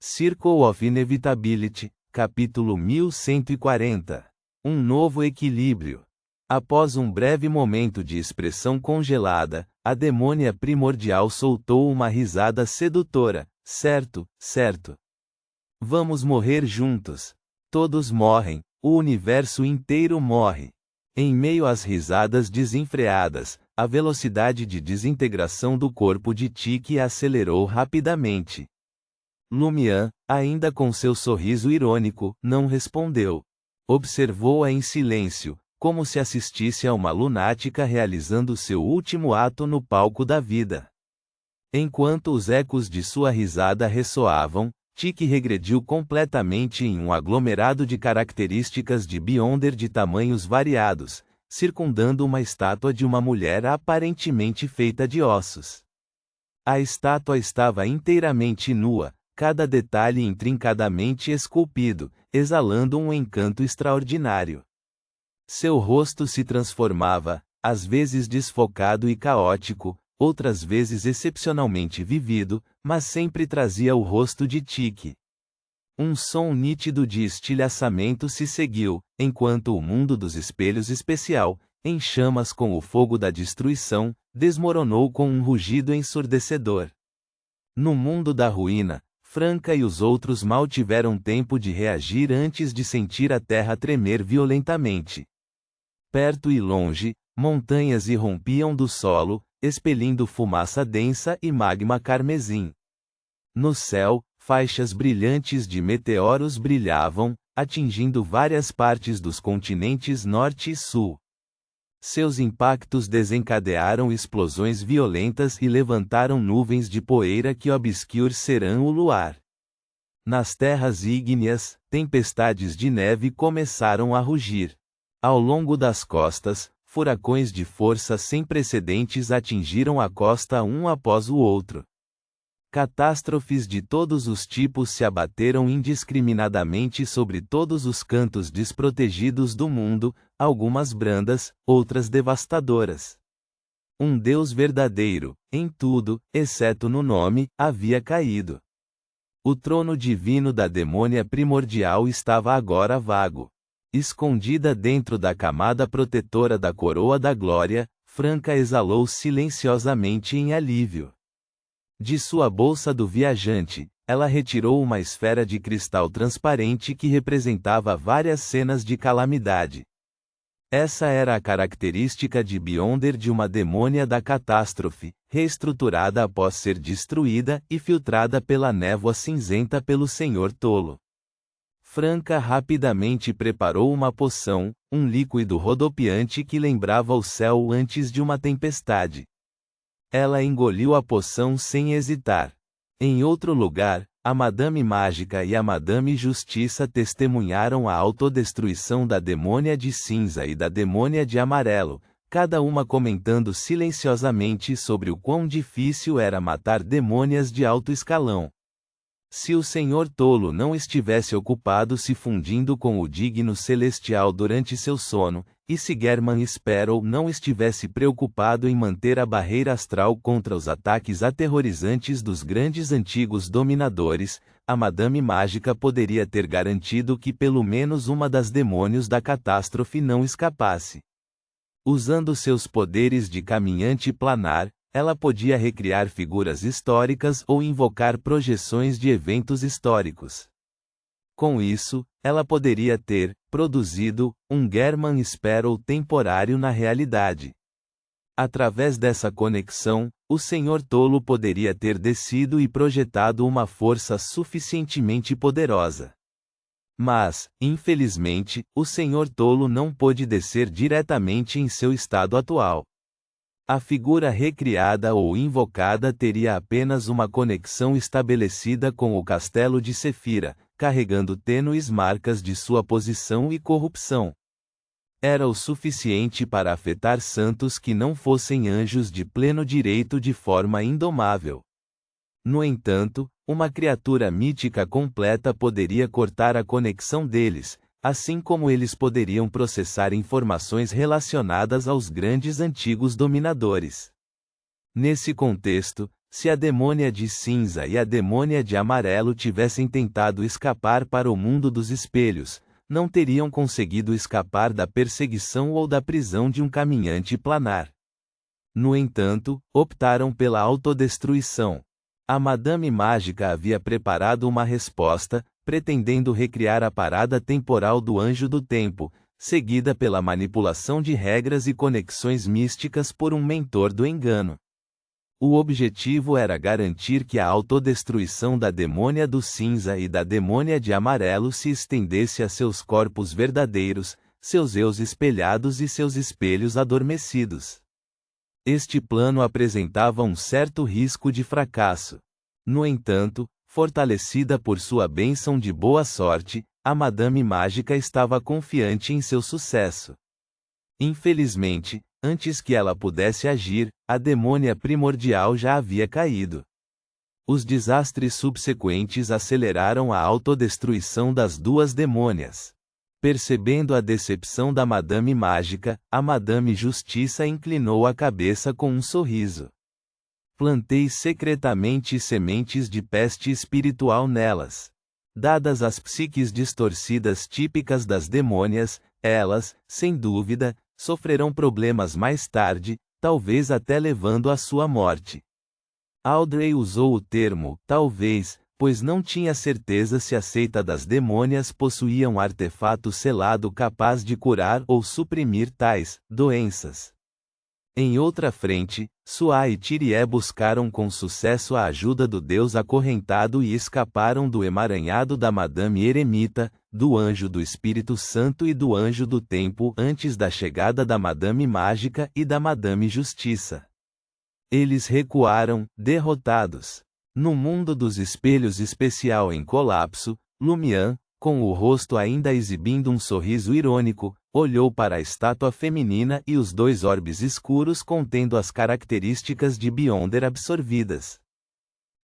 Circle of Inevitability, capítulo 1140. Um novo equilíbrio. Após um breve momento de expressão congelada, a demônia primordial soltou uma risada sedutora. Certo, certo. Vamos morrer juntos. Todos morrem, o universo inteiro morre. Em meio às risadas desenfreadas, a velocidade de desintegração do corpo de Tiki acelerou rapidamente. Lumian, ainda com seu sorriso irônico, não respondeu. Observou-a em silêncio, como se assistisse a uma lunática realizando seu último ato no palco da vida. Enquanto os ecos de sua risada ressoavam, Tiki regrediu completamente em um aglomerado de características de Beyonder de tamanhos variados, circundando uma estátua de uma mulher aparentemente feita de ossos. A estátua estava inteiramente nua, cada detalhe intrincadamente esculpido, exalando um encanto extraordinário. Seu rosto se transformava, às vezes desfocado e caótico, outras vezes excepcionalmente vivido, mas sempre trazia o rosto de Tiki. Um som nítido de estilhaçamento se seguiu, enquanto o mundo dos espelhos especial, em chamas com o fogo da destruição, desmoronou com um rugido ensurdecedor. No mundo da ruína, Franca e os outros mal tiveram tempo de reagir antes de sentir a terra tremer violentamente. Perto e longe, montanhas irrompiam do solo, expelindo fumaça densa e magma carmesim. No céu, faixas brilhantes de meteoros brilhavam, atingindo várias partes dos continentes norte e sul. Seus impactos desencadearam explosões violentas e levantaram nuvens de poeira que obscurecerão o luar. Nas terras ígneas, tempestades de neve começaram a rugir. Ao longo das costas, furacões de força sem precedentes atingiram a costa um após o outro. Catástrofes de todos os tipos se abateram indiscriminadamente sobre todos os cantos desprotegidos do mundo, algumas brandas, outras devastadoras. Um Deus verdadeiro, em tudo, exceto no nome, havia caído. O trono divino da demônia primordial estava agora vago. Escondida dentro da camada protetora da coroa da glória, Franca exalou silenciosamente em alívio. De sua bolsa do viajante, ela retirou uma esfera de cristal transparente que representava várias cenas de calamidade. Essa era a característica de Beyonder de uma demônia da catástrofe, reestruturada após ser destruída e filtrada pela névoa cinzenta pelo Senhor Tolo. Franca rapidamente preparou uma poção, um líquido rodopiante que lembrava o céu antes de uma tempestade. Ela engoliu a poção sem hesitar. Em outro lugar, a Madame Mágica e a Madame Justiça testemunharam a autodestruição da demônia de cinza e da demônia de amarelo, cada uma comentando silenciosamente sobre o quão difícil era matar demônias de alto escalão. Se o Senhor Tolo não estivesse ocupado se fundindo com o digno celestial durante seu sono, e se German Sparrow não estivesse preocupado em manter a barreira astral contra os ataques aterrorizantes dos grandes antigos dominadores, a Madame Mágica poderia ter garantido que pelo menos uma das demônios da catástrofe não escapasse. Usando seus poderes de caminhante planar, ela podia recriar figuras históricas ou invocar projeções de eventos históricos. Com isso, ela poderia ter produzido um German Sparrow temporário na realidade. Através dessa conexão, o Senhor Tolo poderia ter descido e projetado uma força suficientemente poderosa. Mas, infelizmente, o Senhor Tolo não pôde descer diretamente em seu estado atual. A figura recriada ou invocada teria apenas uma conexão estabelecida com o castelo de Sefira, carregando tênues marcas de sua posição e corrupção. Era o suficiente para afetar santos que não fossem anjos de pleno direito de forma indomável. No entanto, uma criatura mítica completa poderia cortar a conexão deles, assim como eles poderiam processar informações relacionadas aos grandes antigos dominadores. Nesse contexto, Se a demônia de cinza e a demônia de amarelo tivessem tentado escapar para o mundo dos espelhos, não teriam conseguido escapar da perseguição ou da prisão de um caminhante planar. No entanto, optaram pela autodestruição. A Madame Mágica havia preparado uma resposta, pretendendo recriar a parada temporal do Anjo do Tempo, seguida pela manipulação de regras e conexões místicas por um mentor do engano. O objetivo era garantir que a autodestruição da demônia do cinza e da demônia de amarelo se estendesse a seus corpos verdadeiros, seus eus espelhados e seus espelhos adormecidos. Este plano apresentava um certo risco de fracasso. No entanto, fortalecida por sua bênção de boa sorte, a Madame Mágica estava confiante em seu sucesso. Infelizmente, antes que ela pudesse agir, a demônia primordial já havia caído. Os desastres subsequentes aceleraram a autodestruição das duas demônias. Percebendo a decepção da Madame Mágica, a Madame Justiça inclinou a cabeça com um sorriso. Plantei secretamente sementes de peste espiritual nelas. Dadas as psiques distorcidas típicas das demônias, elas, sem dúvida, sofrerão problemas mais tarde, talvez até levando à sua morte. Audrey usou o termo, talvez, pois não tinha certeza se a seita das demônias possuía um artefato selado capaz de curar ou suprimir tais doenças. Em outra frente, Suá e Tirié buscaram com sucesso a ajuda do deus acorrentado e escaparam do emaranhado da Madame Eremita, do Anjo do Espírito Santo e do Anjo do Tempo antes da chegada da Madame Mágica e da Madame Justiça. Eles recuaram, derrotados. No mundo dos espelhos especial em colapso, Lumian, com o rosto ainda exibindo um sorriso irônico, olhou para a estátua feminina e os dois orbes escuros contendo as características de Beyonder absorvidas.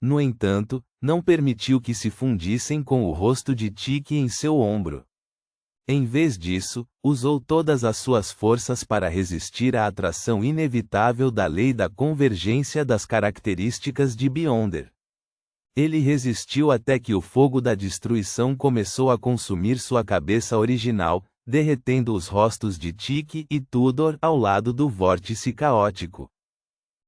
No entanto, não permitiu que se fundissem com o rosto de Tiki em seu ombro. Em vez disso, usou todas as suas forças para resistir à atração inevitável da lei da convergência das características de Beyonder. Ele resistiu até que o fogo da destruição começou a consumir sua cabeça original, derretendo os rostos de Tiki e Tudor ao lado do vórtice caótico.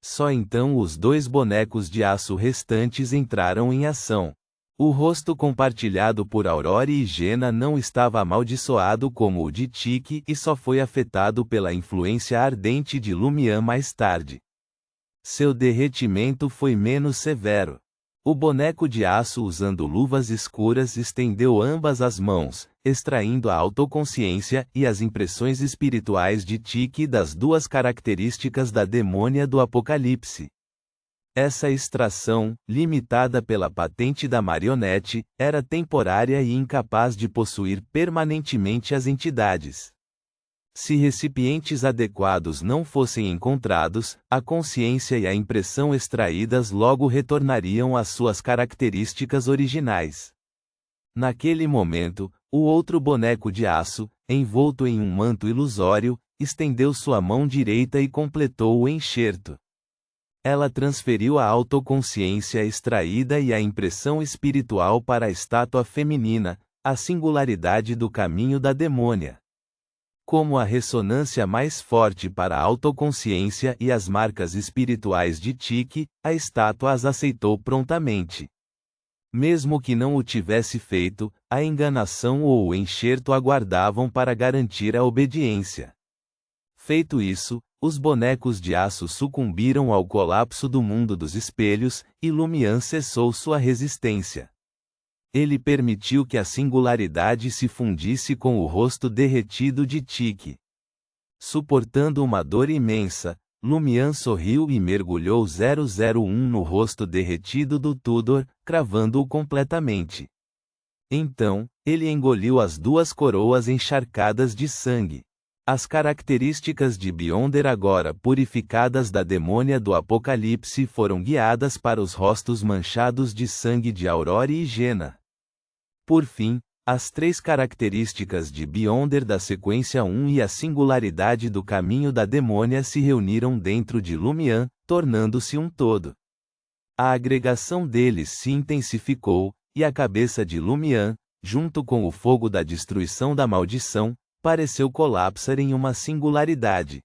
Só então os dois bonecos de aço restantes entraram em ação. O rosto compartilhado por Aurore e Jena não estava amaldiçoado como o de Tiki e só foi afetado pela influência ardente de Lumian mais tarde. Seu derretimento foi menos severo. O boneco de aço usando luvas escuras estendeu ambas as mãos, extraindo a autoconsciência e as impressões espirituais de Tiki das duas características da demônia do Apocalipse. Essa extração, limitada pela patente da marionete, era temporária e incapaz de possuir permanentemente as entidades. Se recipientes adequados não fossem encontrados, a consciência e a impressão extraídas logo retornariam às suas características originais. Naquele momento, o outro boneco de aço, envolto em um manto ilusório, estendeu sua mão direita e completou o enxerto. Ela transferiu a autoconsciência extraída e a impressão espiritual para a estátua feminina, a singularidade do caminho da demônia. Como a ressonância mais forte para a autoconsciência e as marcas espirituais de Tiki, a estátua as aceitou prontamente. Mesmo que não o tivesse feito, a enganação ou o enxerto aguardavam para garantir a obediência. Feito isso, os bonecos de aço sucumbiram ao colapso do mundo dos espelhos, e Lumian cessou sua resistência. Ele permitiu que a singularidade se fundisse com o rosto derretido de Tiki. Suportando uma dor imensa, Lumian sorriu e mergulhou 001 no rosto derretido do Tudor, cravando-o completamente. Então, ele engoliu as duas coroas encharcadas de sangue. As características de Beyonder agora purificadas da demônia do Apocalipse foram guiadas para os rostos manchados de sangue de Aurore e Jena. Por fim, as três características de Beyonder da sequência 1 e a singularidade do caminho da demônia se reuniram dentro de Lumian, tornando-se um todo. A agregação deles se intensificou, e a cabeça de Lumian, junto com o fogo da destruição da maldição, pareceu colapsar em uma singularidade.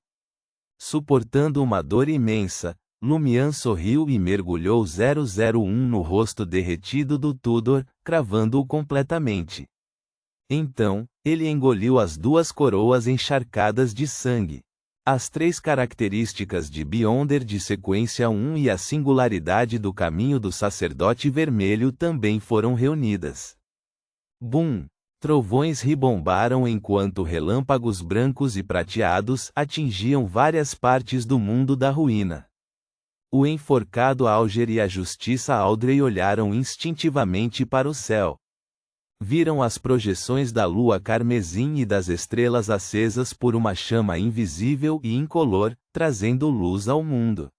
Suportando uma dor imensa, Lumian sorriu e mergulhou 001 no rosto derretido do Tudor, cravando-o completamente. Então, ele engoliu as duas coroas encharcadas de sangue. As três características de Beyonder de sequência 1 e a singularidade do caminho do sacerdote vermelho também foram reunidas. Bum! Trovões ribombaram enquanto relâmpagos brancos e prateados atingiam várias partes do mundo da ruína. O enforcado Alger e a justiça Audrey olharam instintivamente para o céu. Viram as projeções da lua carmesim e das estrelas acesas por uma chama invisível e incolor, trazendo luz ao mundo.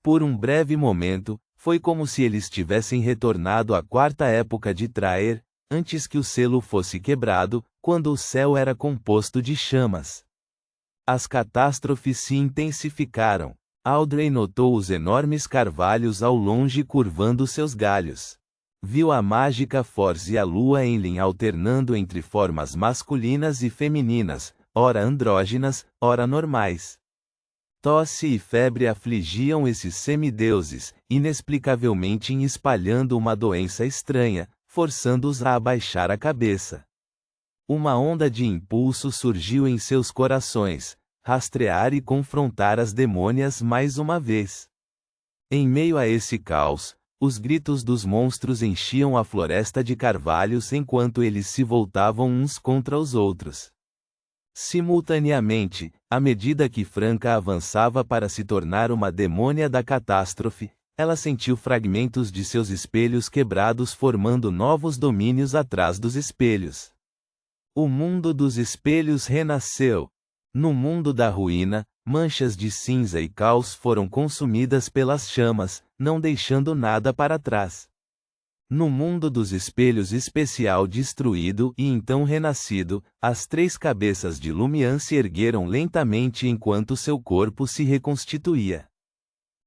Por um breve momento, foi como se eles tivessem retornado à quarta época de Traer, antes que o selo fosse quebrado, quando o céu era composto de chamas. As catástrofes se intensificaram. Audrey notou os enormes carvalhos ao longe curvando seus galhos. Viu a mágica Force e a lua Enlil alternando entre formas masculinas e femininas, ora andrógenas, ora normais. Tosse e febre afligiam esses semideuses, inexplicavelmente espalhando uma doença estranha, forçando-os a abaixar a cabeça. Uma onda de impulso surgiu em seus corações, rastrear e confrontar as demônias mais uma vez. Em meio a esse caos, os gritos dos monstros enchiam a floresta de carvalhos enquanto eles se voltavam uns contra os outros. Simultaneamente, à medida que Franca avançava para se tornar uma demônia da catástrofe, ela sentiu fragmentos de seus espelhos quebrados formando novos domínios atrás dos espelhos. O mundo dos espelhos renasceu. No mundo da ruína, manchas de cinza e caos foram consumidas pelas chamas, não deixando nada para trás. No mundo dos espelhos especial destruído e então renascido, as três cabeças de Lumian se ergueram lentamente enquanto seu corpo se reconstituía.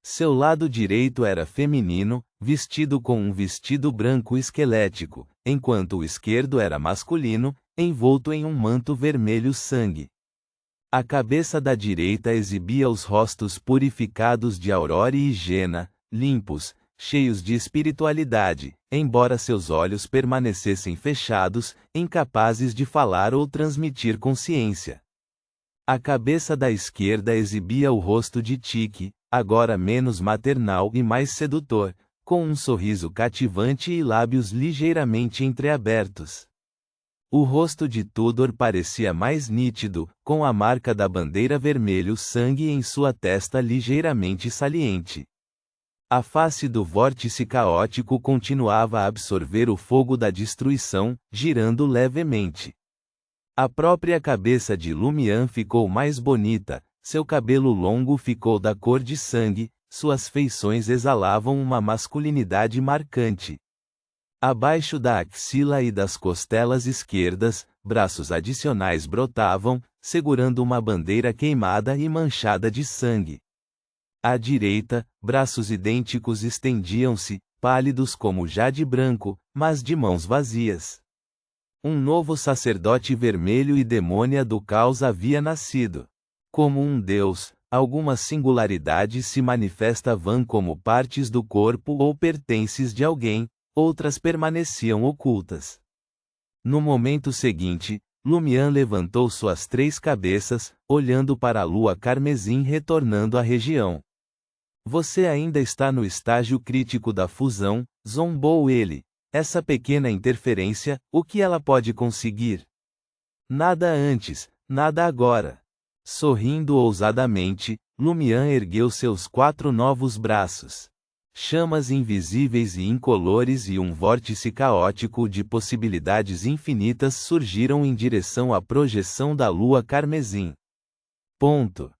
Seu lado direito era feminino, vestido com um vestido branco esquelético, enquanto o esquerdo era masculino, envolto em um manto vermelho sangue. A cabeça da direita exibia os rostos purificados de Aurora e Jena, limpos, cheios de espiritualidade, embora seus olhos permanecessem fechados, incapazes de falar ou transmitir consciência. A cabeça da esquerda exibia o rosto de Tiki, agora menos maternal e mais sedutor, com um sorriso cativante e lábios ligeiramente entreabertos. O rosto de Tudor parecia mais nítido, com a marca da bandeira vermelho-sangue em sua testa ligeiramente saliente. A face do vórtice caótico continuava a absorver o fogo da destruição, girando levemente. A própria cabeça de Lumian ficou mais bonita, seu cabelo longo ficou da cor de sangue, suas feições exalavam uma masculinidade marcante. Abaixo da axila e das costelas esquerdas, braços adicionais brotavam, segurando uma bandeira queimada e manchada de sangue. À direita, braços idênticos estendiam-se, pálidos como jade branco, mas de mãos vazias. Um novo sacerdote vermelho e demônia do caos havia nascido. Como um deus, algumas singularidades se manifestavam como partes do corpo ou pertences de alguém, outras permaneciam ocultas. No momento seguinte, Lumian levantou suas três cabeças, olhando para a lua carmesim retornando à região. Você ainda está no estágio crítico da fusão, zombou ele. Essa pequena interferência, o que ela pode conseguir? Nada antes, nada agora. Sorrindo ousadamente, Lumian ergueu seus 4 novos braços. Chamas invisíveis e incolores e um vórtice caótico de possibilidades infinitas surgiram em direção à projeção da lua carmesim. Ponto.